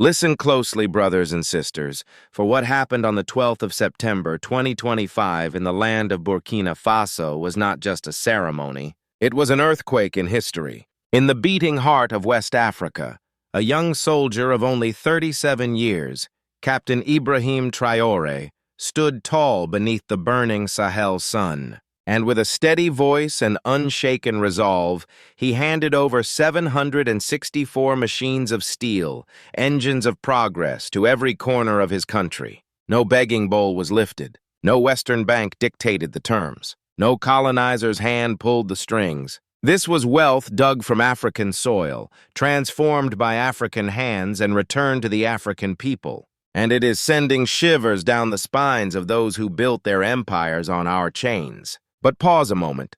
Listen closely, brothers and sisters, for what happened on the 12th of September 2025 in the land of Burkina Faso was not just a ceremony. It was an earthquake in history. In the beating heart of West Africa, a young soldier of only 37 years, Captain Ibrahim Traoré, stood tall beneath the burning Sahel sun. And with a steady voice and unshaken resolve, he handed over 764 machines of steel, engines of progress, to every corner of his country. No begging bowl was lifted. No Western bank dictated the terms. No colonizer's hand pulled the strings. This was wealth dug from African soil, transformed by African hands and returned to the African people. And it is sending shivers down the spines of those who built their empires on our chains. But pause a moment.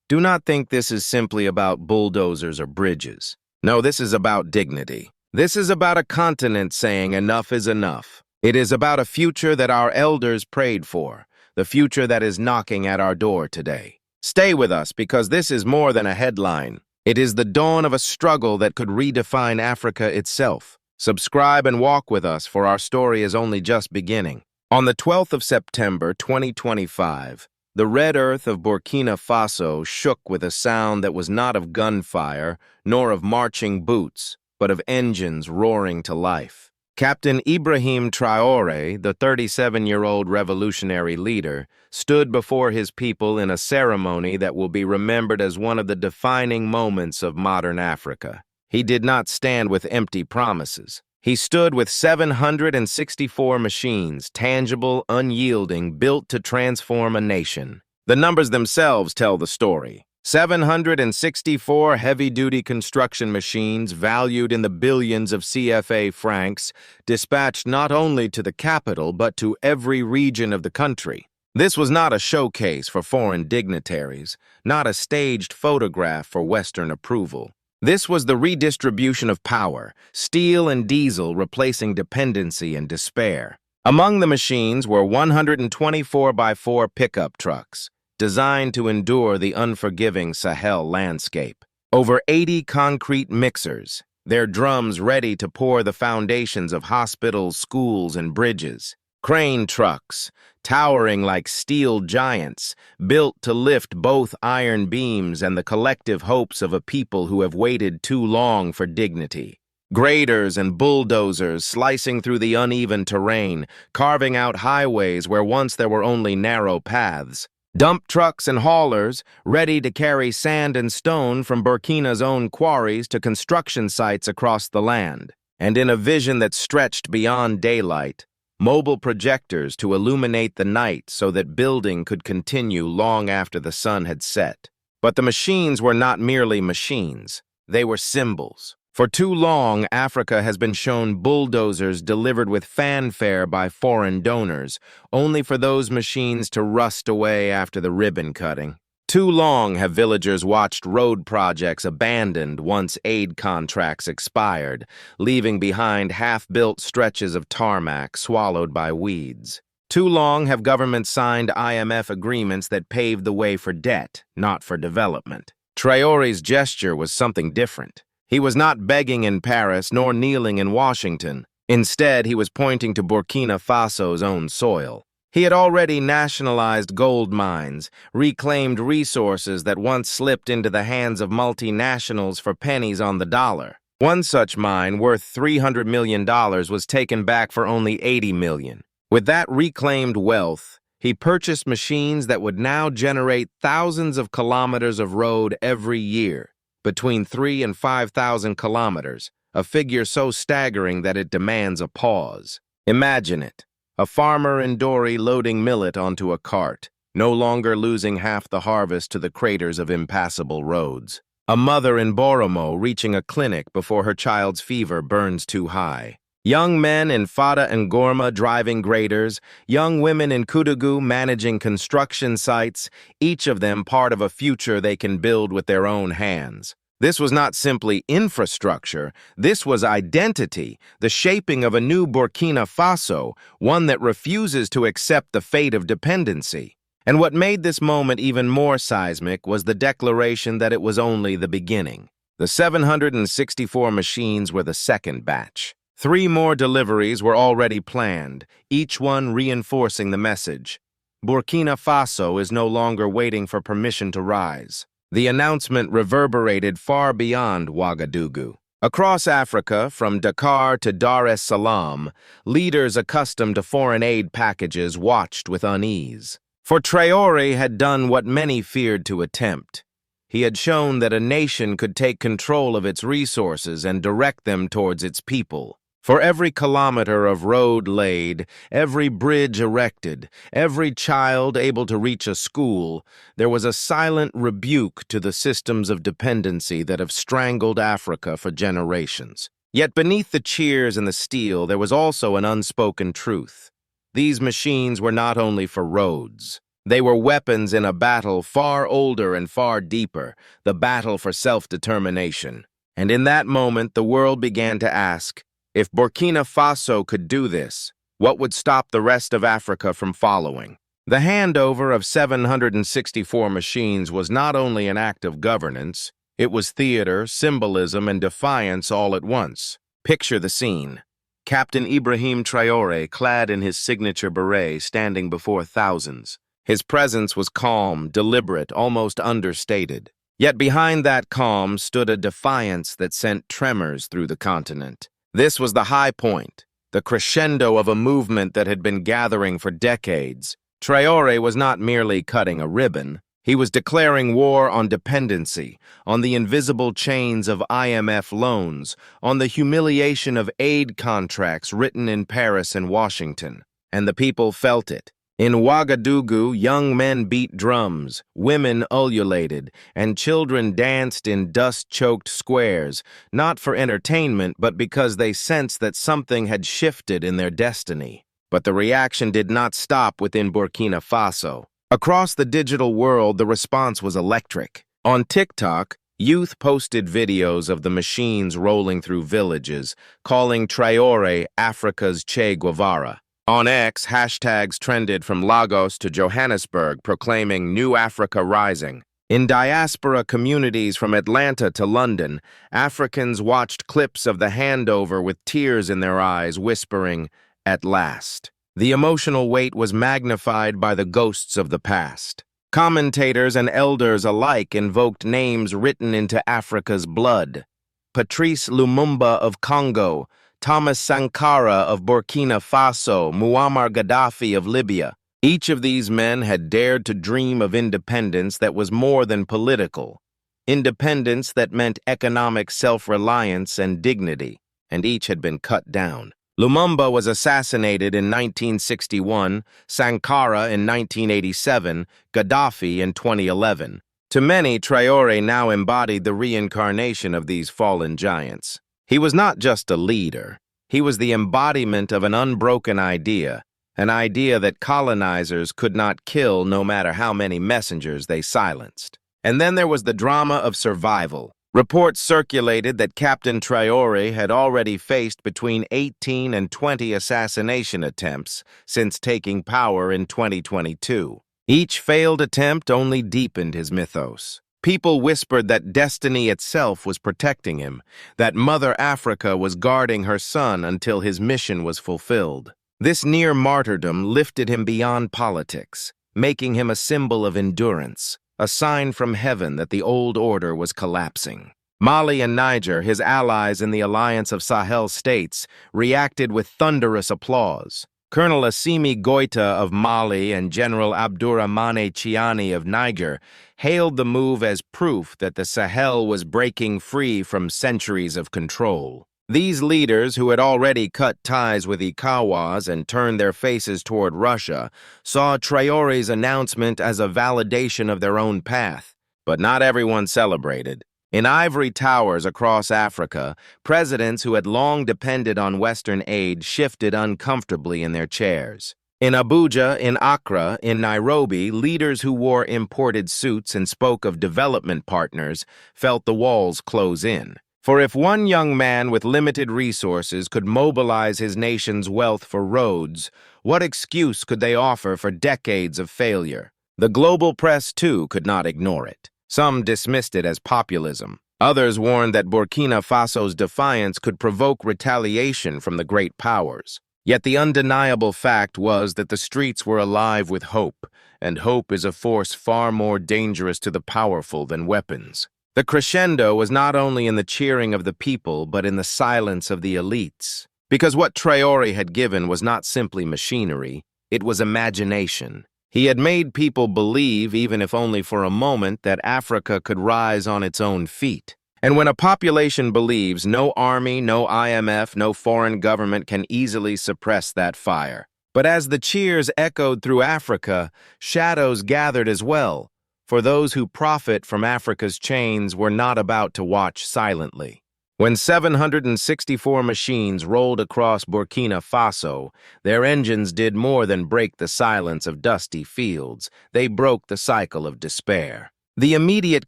Do not think this is simply about bulldozers or bridges. No, this is about dignity. This is about a continent saying enough is enough. It is about a future that our elders prayed for, the future that is knocking at our door today. Stay with us, because this is more than a headline. It is the dawn of a struggle that could redefine Africa itself. Subscribe and walk with us, for our story is only just beginning. On the 12th of September 2025, the red earth of Burkina Faso shook with a sound that was not of gunfire, nor of marching boots, but of engines roaring to life. Captain Ibrahim Traoré, the 37-year-old revolutionary leader, stood before his people in a ceremony that will be remembered as one of the defining moments of modern Africa. He did not stand with empty promises. He stood with 764 machines, tangible, unyielding, built to transform a nation. The numbers themselves tell the story. 764 heavy-duty construction machines valued in the billions of CFA francs, dispatched not only to the capital but to every region of the country. This was not a showcase for foreign dignitaries, not a staged photograph for Western approval. This was the redistribution of power, steel and diesel replacing dependency and despair. Among the machines were 124x4 pickup trucks, designed to endure the unforgiving Sahel landscape. Over 80 concrete mixers, their drums ready to pour the foundations of hospitals, schools, and bridges. Crane trucks, towering like steel giants, built to lift both iron beams and the collective hopes of a people who have waited too long for dignity. Graders and bulldozers slicing through the uneven terrain, carving out highways where once there were only narrow paths. Dump trucks and haulers, ready to carry sand and stone from Burkina's own quarries to construction sites across the land. And in a vision that stretched beyond daylight, mobile projectors to illuminate the night so that building could continue long after the sun had set. But the machines were not merely machines. They were symbols. For too long, Africa has been shown bulldozers delivered with fanfare by foreign donors, only for those machines to rust away after the ribbon cutting. Too long have villagers watched road projects abandoned once aid contracts expired, leaving behind half-built stretches of tarmac swallowed by weeds. Too long have governments signed IMF agreements that paved the way for debt, not for development. Traoré's gesture was something different. He was not begging in Paris nor kneeling in Washington. Instead, he was pointing to Burkina Faso's own soil. He had already nationalized gold mines, reclaimed resources that once slipped into the hands of multinationals for pennies on the dollar. One such mine, worth $300 million, was taken back for only $80 million. With that reclaimed wealth, he purchased machines that would now generate thousands of kilometers of road every year, between 3,000 and 5,000 kilometers, a figure so staggering that it demands a pause. Imagine it. A farmer in Dori loading millet onto a cart, no longer losing half the harvest to the craters of impassable roads. A mother in Boromo reaching a clinic before her child's fever burns too high. Young men in Fada and Gorma driving graders, young women in Koudougou managing construction sites, each of them part of a future they can build with their own hands. This was not simply infrastructure, this was identity, the shaping of a new Burkina Faso, one that refuses to accept the fate of dependency. And what made this moment even more seismic was the declaration that it was only the beginning. The 764 machines were the second batch. 3 more deliveries were already planned, each one reinforcing the message. Burkina Faso is no longer waiting for permission to rise. The announcement reverberated far beyond Ouagadougou. Across Africa, from Dakar to Dar es Salaam, leaders accustomed to foreign aid packages watched with unease. For Traore had done what many feared to attempt. He had shown that a nation could take control of its resources and direct them towards its people. For every kilometer of road laid, every bridge erected, every child able to reach a school, there was a silent rebuke to the systems of dependency that have strangled Africa for generations. Yet beneath the cheers and the steel, there was also an unspoken truth. These machines were not only for roads. They were weapons in a battle far older and far deeper, the battle for self-determination. And in that moment, the world began to ask, if Burkina Faso could do this, what would stop the rest of Africa from following? The handover of 764 machines was not only an act of governance, it was theater, symbolism, and defiance all at once. Picture the scene. Captain Ibrahim Traoré, clad in his signature beret, standing before thousands. His presence was calm, deliberate, almost understated. Yet behind that calm stood a defiance that sent tremors through the continent. This was the high point, the crescendo of a movement that had been gathering for decades. Traore was not merely cutting a ribbon. He was declaring war on dependency, on the invisible chains of IMF loans, on the humiliation of aid contracts written in Paris and Washington. And the people felt it. In Ouagadougou, young men beat drums, women ululated, and children danced in dust-choked squares, not for entertainment, but because they sensed that something had shifted in their destiny. But the reaction did not stop within Burkina Faso. Across the digital world, the response was electric. On TikTok, youth posted videos of the machines rolling through villages, calling Traore Africa's Che Guevara. On X, hashtags trended from Lagos to Johannesburg, proclaiming New Africa Rising. In diaspora communities from Atlanta to London, Africans watched clips of the handover with tears in their eyes, whispering, "At last." The emotional weight was magnified by the ghosts of the past. Commentators and elders alike invoked names written into Africa's blood. Patrice Lumumba of Congo, Thomas Sankara of Burkina Faso, Muammar Gaddafi of Libya. Each of these men had dared to dream of independence that was more than political. Independence that meant economic self-reliance and dignity, and each had been cut down. Lumumba was assassinated in 1961, Sankara in 1987, Gaddafi in 2011. To many, Traore now embodied the reincarnation of these fallen giants. He was not just a leader. He was the embodiment of an unbroken idea, an idea that colonizers could not kill no matter how many messengers they silenced. And then there was the drama of survival. Reports circulated that Captain Traore had already faced between 18 and 20 assassination attempts since taking power in 2022. Each failed attempt only deepened his mythos. People whispered that destiny itself was protecting him, that Mother Africa was guarding her son until his mission was fulfilled. This near martyrdom lifted him beyond politics, making him a symbol of endurance, a sign from heaven that the old order was collapsing. Mali and Niger, his allies in the alliance of Sahel states, reacted with thunderous applause. Colonel Assimi Goïta of Mali and General Abdourahmane Chiani of Niger hailed the move as proof that the Sahel was breaking free from centuries of control. These leaders, who had already cut ties with ECOWAS and turned their faces toward Russia, saw Traore's announcement as a validation of their own path. But not everyone celebrated. In ivory towers across Africa, presidents who had long depended on Western aid shifted uncomfortably in their chairs. In Abuja, in Accra, in Nairobi, leaders who wore imported suits and spoke of development partners felt the walls close in. For if one young man with limited resources could mobilize his nation's wealth for roads, what excuse could they offer for decades of failure? The global press, too, could not ignore it. Some dismissed it as populism. Others warned that Burkina Faso's defiance could provoke retaliation from the great powers. Yet the undeniable fact was that the streets were alive with hope, and hope is a force far more dangerous to the powerful than weapons. The crescendo was not only in the cheering of the people, but in the silence of the elites. Because what Traore had given was not simply machinery, it was imagination. He had made people believe, even if only for a moment, that Africa could rise on its own feet. And when a population believes, no army, no IMF, no foreign government can easily suppress that fire. But as the cheers echoed through Africa, shadows gathered as well, for those who profit from Africa's chains were not about to watch silently. When 764 machines rolled across Burkina Faso, their engines did more than break the silence of dusty fields. They broke the cycle of despair. The immediate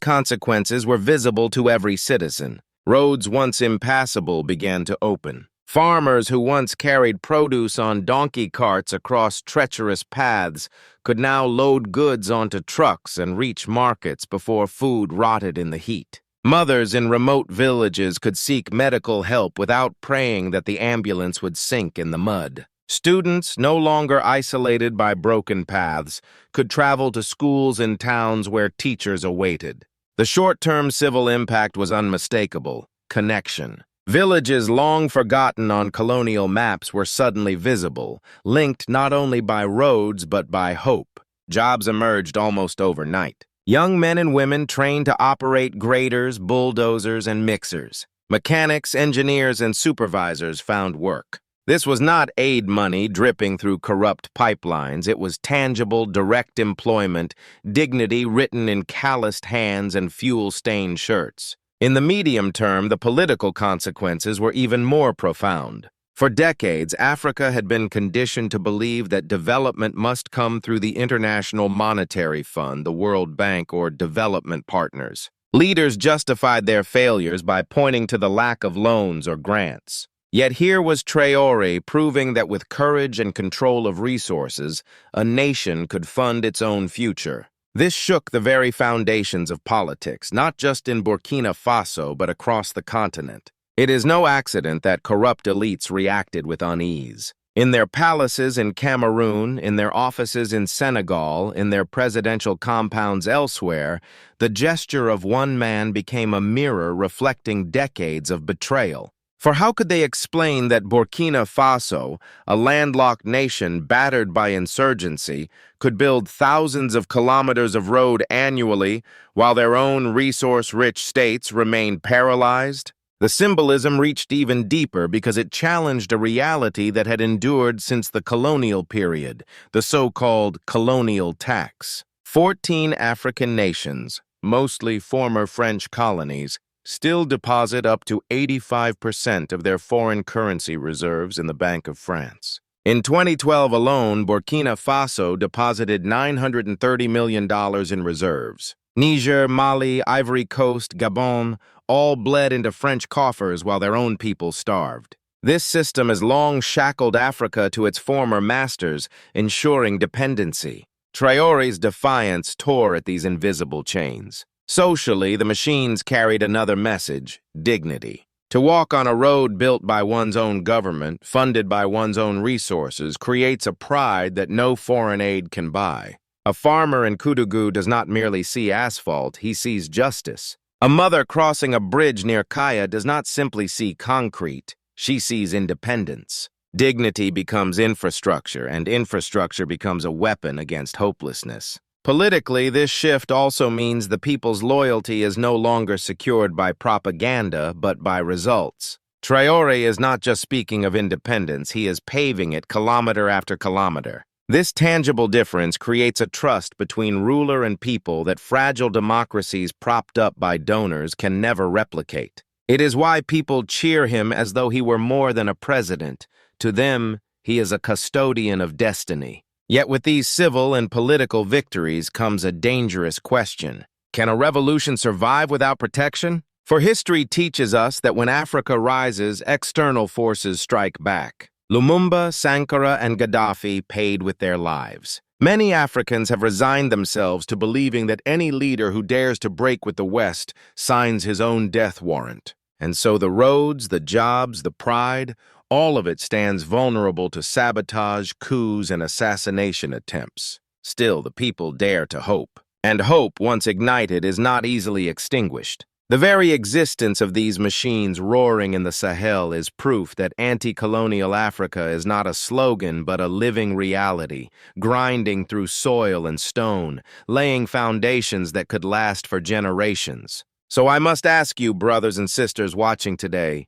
consequences were visible to every citizen. Roads once impassable began to open. Farmers who once carried produce on donkey carts across treacherous paths could now load goods onto trucks and reach markets before food rotted in the heat. Mothers in remote villages could seek medical help without praying that the ambulance would sink in the mud. Students, no longer isolated by broken paths, could travel to schools in towns where teachers awaited. The short-term civil impact was unmistakable: connection. Villages long forgotten on colonial maps were suddenly visible, linked not only by roads but by hope. Jobs emerged almost overnight. Young men and women trained to operate graders, bulldozers, and mixers. Mechanics, engineers, and supervisors found work. This was not aid money dripping through corrupt pipelines. It was tangible, direct employment, dignity written in calloused hands and fuel-stained shirts. In the medium term, the political consequences were even more profound. For decades, Africa had been conditioned to believe that development must come through the International Monetary Fund, the World Bank, or development partners. Leaders justified their failures by pointing to the lack of loans or grants. Yet here was Traore proving that with courage and control of resources, a nation could fund its own future. This shook the very foundations of politics, not just in Burkina Faso, but across the continent. It is no accident that corrupt elites reacted with unease. In their palaces in Cameroon, in their offices in Senegal, in their presidential compounds elsewhere, the gesture of one man became a mirror reflecting decades of betrayal. For how could they explain that Burkina Faso, a landlocked nation battered by insurgency, could build thousands of kilometers of road annually while their own resource-rich states remained paralyzed? The symbolism reached even deeper because it challenged a reality that had endured since the colonial period, the so-called colonial tax. 14 African nations, mostly former French colonies, still deposit up to 85% of their foreign currency reserves in the Bank of France. In 2012 alone, Burkina Faso deposited $930 million in reserves. Niger, Mali, Ivory Coast, Gabon, all bled into French coffers while their own people starved. This system has long shackled Africa to its former masters, ensuring dependency. Traore's defiance tore at these invisible chains. Socially, the machines carried another message: dignity. To walk on a road built by one's own government, funded by one's own resources, creates a pride that no foreign aid can buy. A farmer in Koudougou does not merely see asphalt, he sees justice. A mother crossing a bridge near Kaya does not simply see concrete, she sees independence. Dignity becomes infrastructure, and infrastructure becomes a weapon against hopelessness. Politically, this shift also means the people's loyalty is no longer secured by propaganda, but by results. Traore is not just speaking of independence, he is paving it kilometer after kilometer. This tangible difference creates a trust between ruler and people that fragile democracies propped up by donors can never replicate. It is why people cheer him as though he were more than a president. To them, he is a custodian of destiny. Yet with these civil and political victories comes a dangerous question. Can a revolution survive without protection? For history teaches us that when Africa rises, external forces strike back. Lumumba, Sankara, and Gaddafi paid with their lives. Many Africans have resigned themselves to believing that any leader who dares to break with the West signs his own death warrant. And so the roads, the jobs, the pride, all of it stands vulnerable to sabotage, coups, and assassination attempts. Still, the people dare to hope. And hope, once ignited, is not easily extinguished. The very existence of these machines roaring in the Sahel is proof that anti-colonial Africa is not a slogan but a living reality, grinding through soil and stone, laying foundations that could last for generations. So I must ask you, brothers and sisters watching today,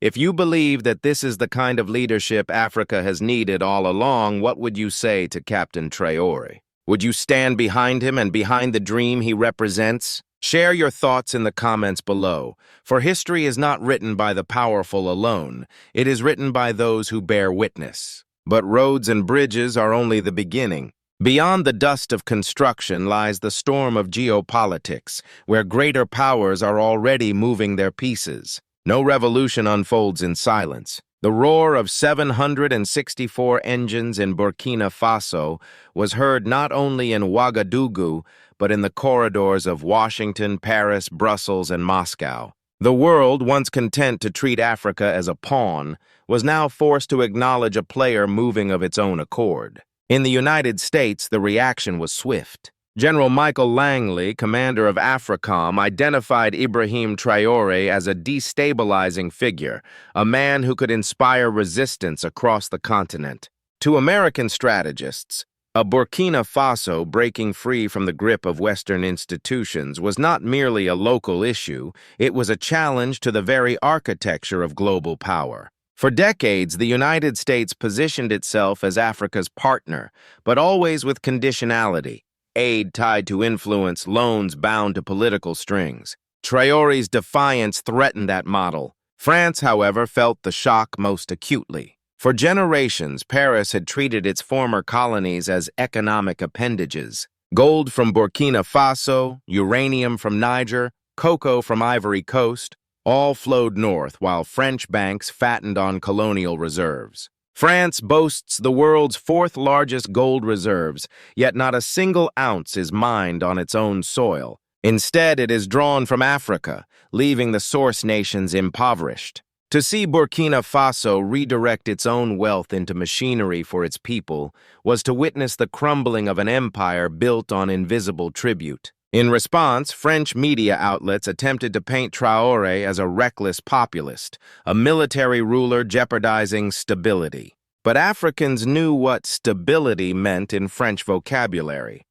if you believe that this is the kind of leadership Africa has needed all along, what would you say to Captain Traore? Would you stand behind him and behind the dream he represents? Share your thoughts in the comments below, for history is not written by the powerful alone. It is written by those who bear witness. But roads and bridges are only the beginning. Beyond the dust of construction lies the storm of geopolitics, where greater powers are already moving their pieces. No revolution unfolds in silence. The roar of 764 engines in Burkina Faso was heard not only in Ouagadougou, but in the corridors of Washington, Paris, Brussels, and Moscow. The world, once content to treat Africa as a pawn, was now forced to acknowledge a player moving of its own accord. In the United States, the reaction was swift. General Michael Langley, commander of AFRICOM, identified Ibrahim Traoré as a destabilizing figure, a man who could inspire resistance across the continent. To American strategists, a Burkina Faso breaking free from the grip of Western institutions was not merely a local issue, it was a challenge to the very architecture of global power. For decades, the United States positioned itself as Africa's partner, but always with conditionality. Aid tied to influence, loans bound to political strings. Traoré's defiance threatened that model. France, however, felt the shock most acutely. For generations, Paris had treated its former colonies as economic appendages. Gold from Burkina Faso, uranium from Niger, cocoa from Ivory Coast, all flowed north while French banks fattened on colonial reserves. France boasts the world's fourth largest gold reserves, yet not a single ounce is mined on its own soil. Instead, it is drawn from Africa, leaving the source nations impoverished. To see Burkina Faso redirect its own wealth into machinery for its people was to witness the crumbling of an empire built on invisible tribute. In response, French media outlets attempted to paint Traoré as a reckless populist, a military ruler jeopardizing stability. But Africans knew what stability meant in French vocabulary.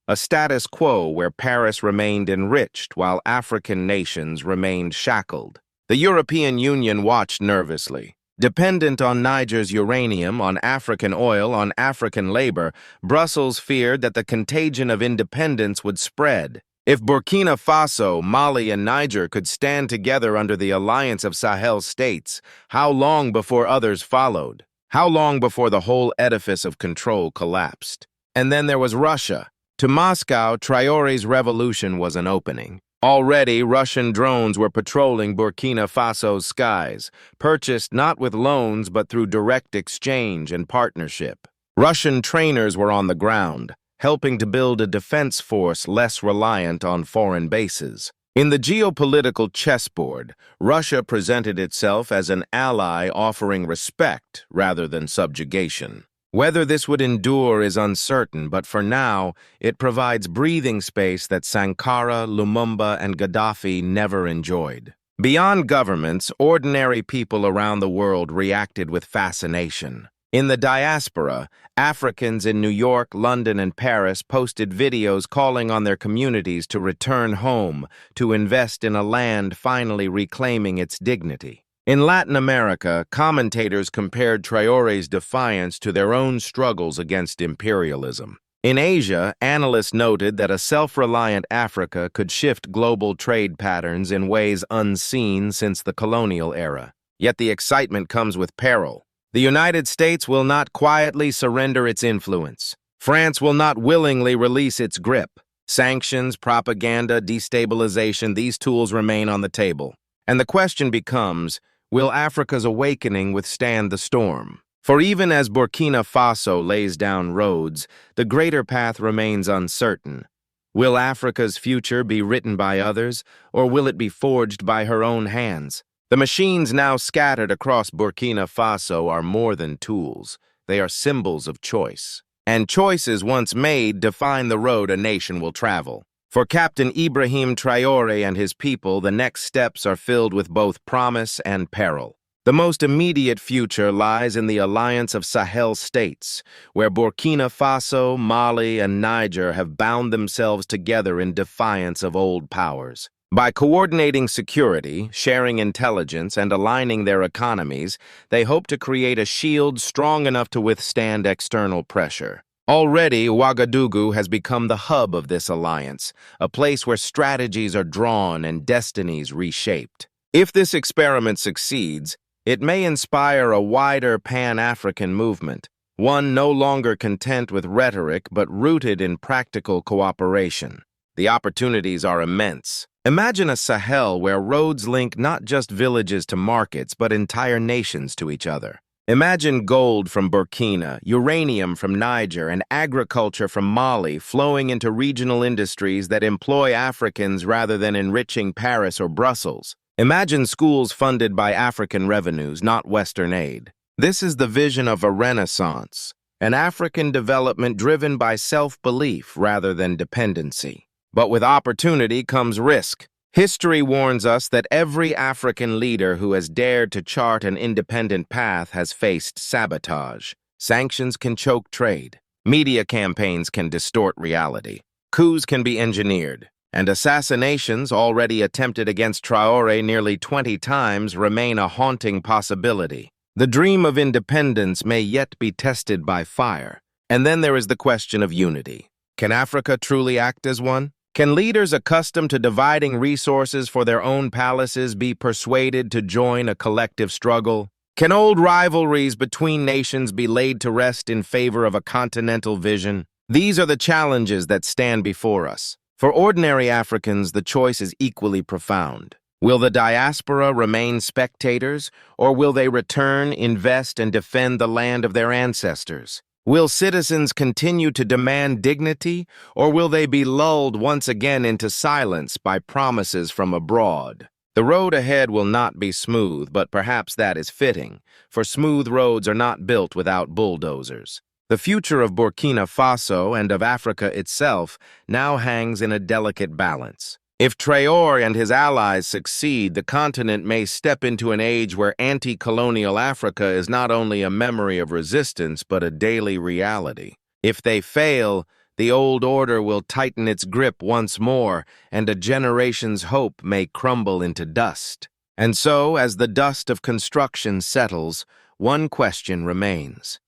A status quo where Paris remained enriched while African nations remained shackled. The European Union watched nervously. Dependent on Niger's uranium, on African oil, on African labor, Brussels feared that the contagion of independence would spread. If Burkina Faso, Mali, and Niger could stand together under the alliance of Sahel states, how long before others followed? How long before the whole edifice of control collapsed? And then there was Russia. To Moscow, Traoré's revolution was an opening. Already, Russian drones were patrolling Burkina Faso's skies, purchased not with loans but through direct exchange and partnership. Russian trainers were on the ground, helping to build a defense force less reliant on foreign bases. In the geopolitical chessboard, Russia presented itself as an ally offering respect rather than subjugation. Whether this would endure is uncertain, but for now, it provides breathing space that Sankara, Lumumba, and Gaddafi never enjoyed. Beyond governments, ordinary people around the world reacted with fascination. In the diaspora, Africans in New York, London, and Paris posted videos calling on their communities to return home, to invest in a land finally reclaiming its dignity. In Latin America, commentators compared Traoré's defiance to their own struggles against imperialism. In Asia, analysts noted that a self-reliant Africa could shift global trade patterns in ways unseen since the colonial era. Yet the excitement comes with peril. The United States will not quietly surrender its influence. France will not willingly release its grip. Sanctions, propaganda, destabilization, these tools remain on the table. And the question becomes, will Africa's awakening withstand the storm? For even as Burkina Faso lays down roads, the greater path remains uncertain. Will Africa's future be written by others, or will it be forged by her own hands? The machines now scattered across Burkina Faso are more than tools. They are symbols of choice. And choices once made define the road a nation will travel. For Captain Ibrahim Traoré and his people, the next steps are filled with both promise and peril. The most immediate future lies in the alliance of Sahel states, where Burkina Faso, Mali, and Niger have bound themselves together in defiance of old powers. By coordinating security, sharing intelligence, and aligning their economies, they hope to create a shield strong enough to withstand external pressure. Already, Ouagadougou has become the hub of this alliance, a place where strategies are drawn and destinies reshaped. If this experiment succeeds, it may inspire a wider Pan-African movement, one no longer content with rhetoric but rooted in practical cooperation. The opportunities are immense. Imagine a Sahel where roads link not just villages to markets but entire nations to each other. Imagine gold from Burkina, uranium from Niger, and agriculture from Mali flowing into regional industries that employ Africans rather than enriching Paris or Brussels. Imagine schools funded by African revenues, not Western aid. This is the vision of a renaissance, an African development driven by self-belief rather than dependency. But with opportunity comes risk. History warns us that every African leader who has dared to chart an independent path has faced sabotage. Sanctions can choke trade. Media campaigns can distort reality. Coups can be engineered. And assassinations, already attempted against Traore nearly 20 times, remain a haunting possibility. The dream of independence may yet be tested by fire. And then there is the question of unity. Can Africa truly act as one? Can leaders accustomed to dividing resources for their own palaces be persuaded to join a collective struggle? Can old rivalries between nations be laid to rest in favor of a continental vision? These are the challenges that stand before us. For ordinary Africans, the choice is equally profound. Will the diaspora remain spectators, or will they return, invest, and defend the land of their ancestors? Will citizens continue to demand dignity, or will they be lulled once again into silence by promises from abroad? The road ahead will not be smooth, but perhaps that is fitting, for smooth roads are not built without bulldozers. The future of Burkina Faso and of Africa itself now hangs in a delicate balance. If Traore and his allies succeed, the continent may step into an age where anti-colonial Africa is not only a memory of resistance but a daily reality. If they fail, the old order will tighten its grip once more, and a generation's hope may crumble into dust. And so, as the dust of construction settles, one question remains.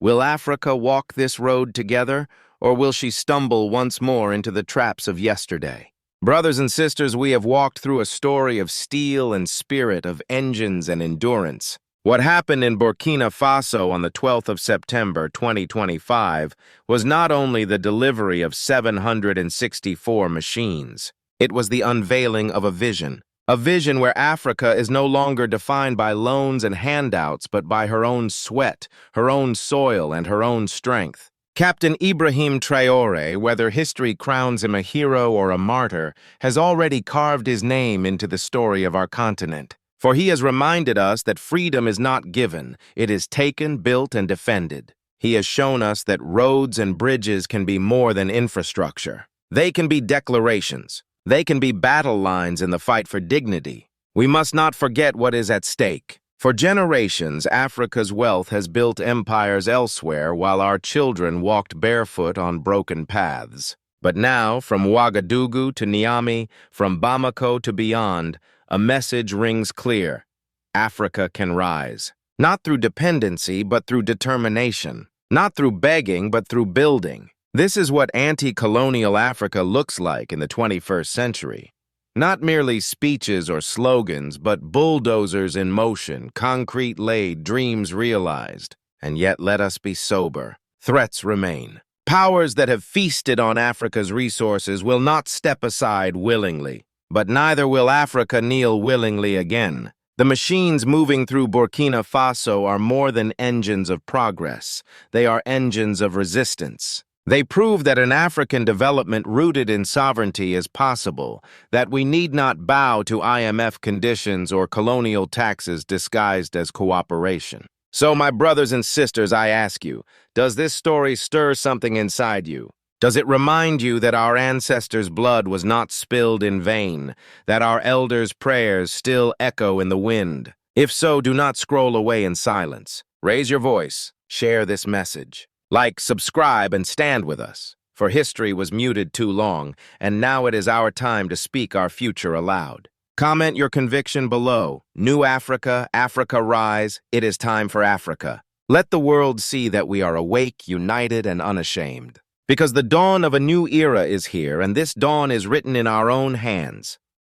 Will Africa walk this road together, or will she stumble once more into the traps of yesterday? Brothers and sisters, we have walked through a story of steel and spirit, of engines and endurance. What happened in Burkina Faso on the 12th of September 2025 was not only the delivery of 764 machines. It was the unveiling of a vision where Africa is no longer defined by loans and handouts, but by her own sweat, her own soil, and her own strength. Captain Ibrahim Traoré, whether history crowns him a hero or a martyr, has already carved his name into the story of our continent. For he has reminded us that freedom is not given, it is taken, built, and defended. He has shown us that roads and bridges can be more than infrastructure. They can be declarations. They can be battle lines in the fight for dignity. We must not forget what is at stake. For generations, Africa's wealth has built empires elsewhere while our children walked barefoot on broken paths. But now, from Ouagadougou to Niamey, from Bamako to beyond, a message rings clear. Africa can rise. Not through dependency, but through determination. Not through begging, but through building. This is what anti-colonial Africa looks like in the 21st century. Not merely speeches or slogans, but bulldozers in motion, concrete laid, dreams realized. And yet let us be sober. Threats remain. Powers that have feasted on Africa's resources will not step aside willingly. But neither will Africa kneel willingly again. The machines moving through Burkina Faso are more than engines of progress. They are engines of resistance. They prove that an African development rooted in sovereignty is possible, that we need not bow to IMF conditions or colonial taxes disguised as cooperation. So, my brothers and sisters, I ask you, does this story stir something inside you? Does it remind you that our ancestors' blood was not spilled in vain, that our elders' prayers still echo in the wind? If so, do not scroll away in silence. Raise your voice, share this message. Like, subscribe, and stand with us. For history was muted too long, and now it is our time to speak our future aloud. Comment your conviction below. New Africa, Africa rise. It is time for Africa. Let the world see that we are awake, united, and unashamed. Because the dawn of a new era is here, and this dawn is written in our own hands.